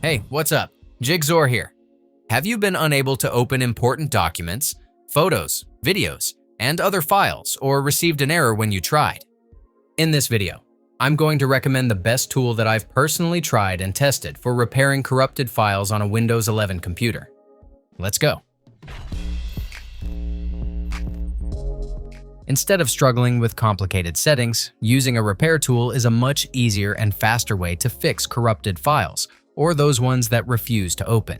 Hey, what's up? Jigxor here. Have you been unable to open important documents, photos, videos, and other files, or received an error when you tried? In this video, I'm going to recommend the best tool that I've personally tried and tested for repairing corrupted files on a Windows 11 computer. Let's go. Instead of struggling with complicated settings, using a repair tool is a much easier and faster way to fix corrupted files, or those ones that refuse to open.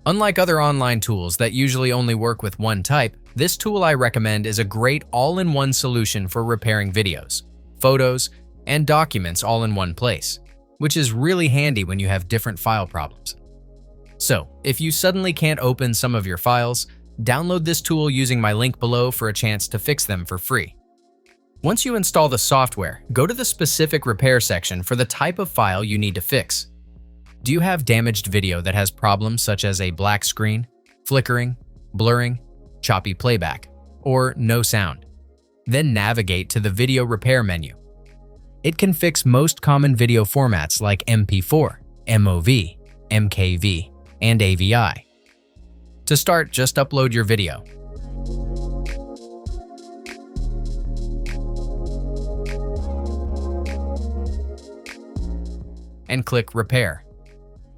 Unlike other online tools that usually only work with one type, this tool I recommend is a great all-in-one solution for repairing videos, photos, and documents all in one place, which is really handy when you have different file problems. So, if you suddenly can't open some of your files, download this tool using my link below for a chance to fix them for free. Once you install the software, go to the specific repair section for the type of file you need to fix. Do you have damaged video that has problems such as a black screen, flickering, blurring, choppy playback, or no sound? Then navigate to the Video Repair menu. It can fix most common video formats like MP4, MOV, MKV, and AVI. To start, just upload your video. And click Repair.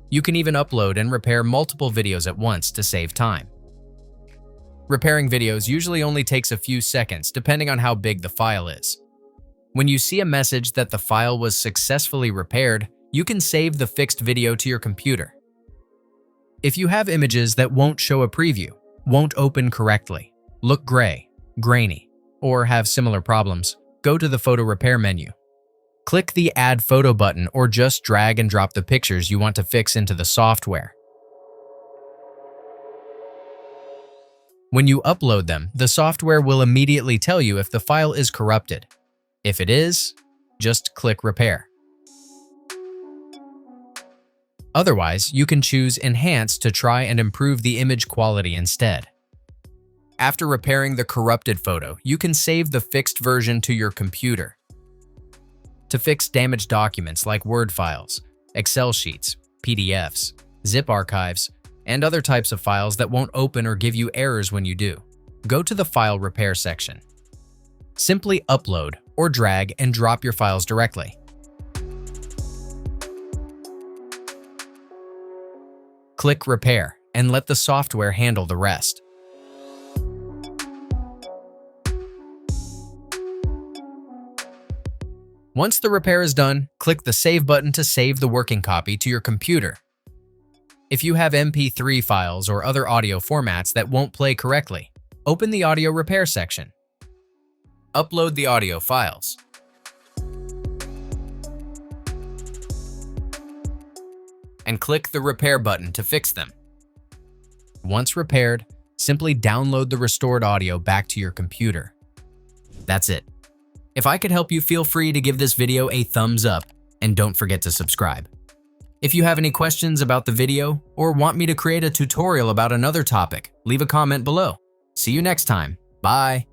You can even upload and repair multiple videos at once to save time. Repairing videos usually only takes a few seconds depending on how big the file is. When you see a message that the file was successfully repaired, you can save the fixed video to your computer. If you have images that won't show a preview, won't open correctly, look gray, grainy, or have similar problems, go to the Photo Repair menu. Click the Add Photo button or just drag and drop the pictures you want to fix into the software. When you upload them, the software will immediately tell you if the file is corrupted. If it is, just click Repair. Otherwise, you can choose Enhance to try and improve the image quality instead. After repairing the corrupted photo, you can save the fixed version to your computer. To fix damaged documents like Word files, Excel sheets, PDFs, zip archives, and other types of files that won't open or give you errors when you do, go to the File Repair section. Simply upload or drag and drop your files directly. Click Repair and let the software handle the rest. Once the repair is done, click the Save button to save the working copy to your computer. If you have MP3 files or other audio formats that won't play correctly, open the Audio Repair section. Upload the audio files. And click the Repair button to fix them. Once repaired, simply download the restored audio back to your computer. That's it. If I could help you, feel free to give this video a thumbs up and don't forget to subscribe. If you have any questions about the video or want me to create a tutorial about another topic, leave a comment below. See you next time. Bye.